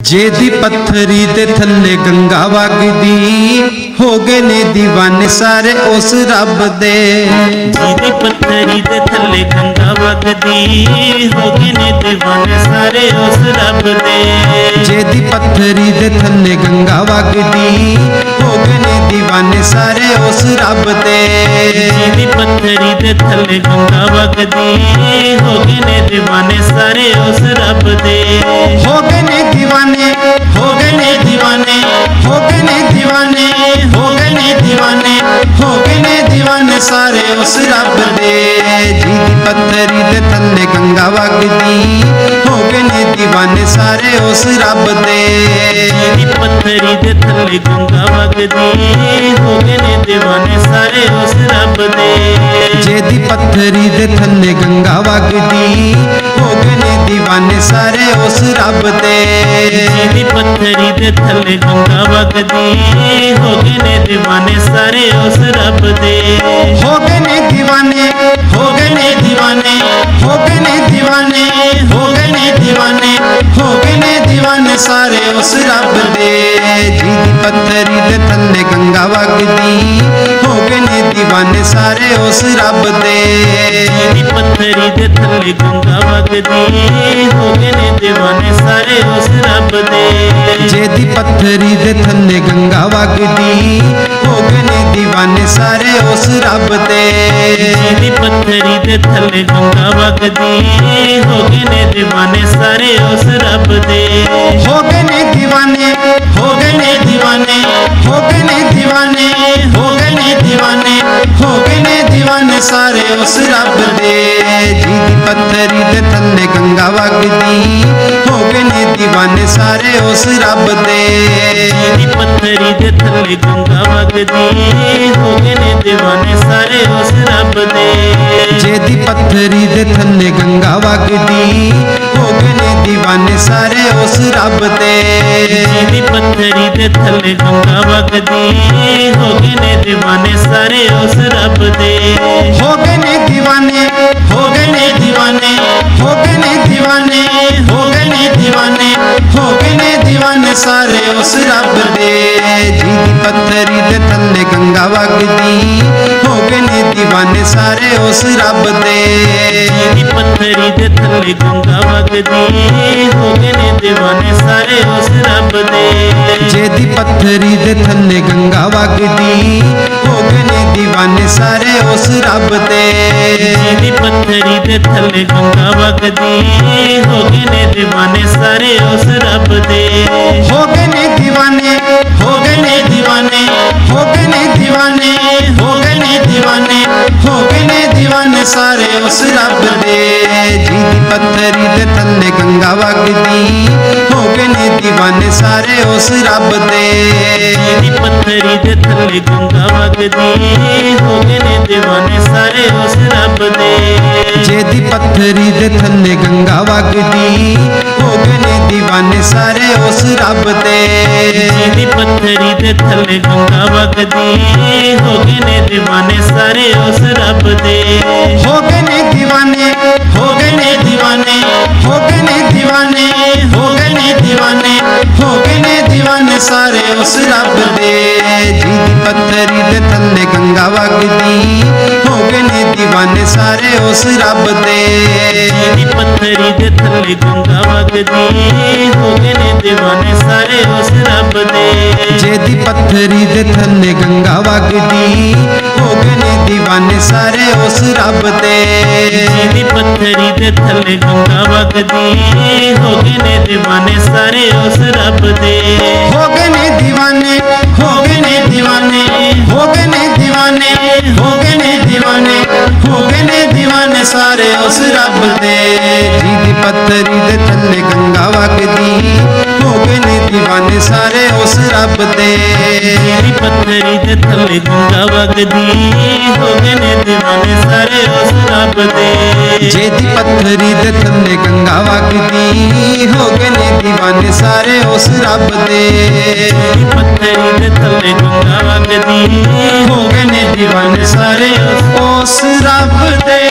जेदी पत्थरी दे थल्ले गंगा वगदी हो गए ने दीवाने सारे उस रब दे। जेदी पत्थरी दे थल्ले गंगा वगदी हो गए ने दीवाने सारे उस रब दे। जेदी पत्थरी दे थल्ले गंगा वगदी हो गए ने दीवाने सारे उस रब दे। जेदी पत्थरी दे थल्ले गंगा वगदी हो गए ने दीवाने सारे उस रब दे। हो गए ने दीवाने, हो गए ने दीवाने, हो गए ने दीवाने, हो गए ने दीवाने, हो गए ने दीवाने सारे उस रब दे। जेदी पत्थरी दे थल्ले गंगा वगदी हो गए ने दीवाने सारे उस रब दे। जेदी पत्थरी दे थल्ले गंगा वगदी हो गए ने दीवाने सारे उस रब दे। जेदी पत्थरी दे थल्ले गंगा वगदी हो गए ने दीवाने सारे उस रब दे। जेदी पत्थरी दे थल्ले गंगा वगदी हो गए ने दीवाने सारे उस रब दे। हो गए ने दीवाने, हो गए ने दीवाने, हो गए ने दीवाने, हो गए ने दीवाने, हो गए ने दीवाने सारे उस रब दे। जेदी पत्थरी दे थल्ले गंगा वगदी हो गए ने दीवाने सारे उस रब दे। जेदी पत्थरी दे थल्ले गंगा वगदी हो गए ने दीवाने सारे उस रब दे। जेदी पत्थरी दे थल्ले गंगा वगदी हो गए ने दीवाने सारे उस रब दे। जेदी पत्थरी दे थल्ले गंगा वगदी हो गए ने दीवाने सारे उस रब दे। हो गए ने दीवाने, हो गए ने दीवाने, हो गए ने दीवाने, हो गए ने दीवाने, हो गए ने दीवाने सारे उस रब दे। जेदी पत्थरी दे थल्ले गंगा वगदी हो गए ने दीवाने सारे उस रब दे। जेदी पत्थरी दे थल्ले गंगा वगदी हो गए ने दीवाने सारे उस रब दे। जेदी पत्थरी दे थल्ले गंगा वगदी हो गए ने दीवाने सारे उस रब दे। जेदी पत्थरी दे थल्ले गंगा वगदी हो गए ने दीवाने सारे उस रब दे। हो गए ने दीवाने, हो गए ने दीवाने, हो गए ने दीवाने, हो गए ने दीवाने, हो गए ने दीवाने सारे उस रब दे। जेदी पत्थरी दे थल्ले गंगा वगदी हो गए ने दीवाने सारे उस रब दे। जेदी पत्थरी दे थल्ले गंगा वगदी हो गए ने दीवाने सारे उस रब दे। जेदी पत्थरी दे थल्ले गंगा वगदी हो गए ने दीवाने सारे उस रब दे। जेदी पत्थरी दे थल्ले गंगा वगदी हो गए ने दीवाने सारे उस रब दे। हो गए ने दीवाने, हो गए ने दीवाने, हो गए ने दीवाने, हो गए ने दीवाने, हो गए ने दीवाने सारे उस रब दे। जेदी पत्थरी दे थल्ले गंगा वगदी हो गए ने दीवाने सारे उस रब दे। जेदी पत्थरी दे थल्ले गंगा वगदी हो गए ने दीवाने सारे उस रब दे। जेदी पत्थरी दे थल्ले गंगा वगदी हो गए ने दीवाने सारे उस रब दे। जेदी पत्थरी दे थल्ले गंगा वगदी हो गए ने दीवाने सारे उस रब दे। हो गए ने दीवाने, हो गए ने दीवाने, हो गए ने दीवाने, हो गए ने दीवाने, हो गए ने दीवाने सारे उस रब दे। जेदी पत्थरी दे थल्ले गंगा वगदी हो गए ने दीवाने सारे उस रब दे। जेदी पत्थरी दे थल्ले गंगा वगदी हो गए ने दीवाने सारे उस रब दे। जेदी पत्थरी दे थल्ले गंगा वगदी हो गए ने दीवाने सारे उस रब दे। जेदी पत्थरी दे थल्ले गंगा वगदी हो गए ने दीवाने सारे उस रब दे। हो गए ने दीवाने, हो गए ने दीवाने, हो गए ने दीवाने, हो गए ने दीवाने, हो गए ने दीवाने सारे उस रब दे। जेदी पत्थरी दे थल्ले गंगा वगदी हो गए ने दीवाने सारे उस रब दे। जेदी पत्थरी दे थल्ले गंगा वगदी हो गए ने दीवाने सारे उस रब दे। जेदी पत्थरी दे थल्ले गंगा वगदी हो गए ने दीवाने सारे उस रब दे। जेदी पत्थरी दे थल्ले गंगा वगदी हो गए ने दीवाने सारे उस रब दे।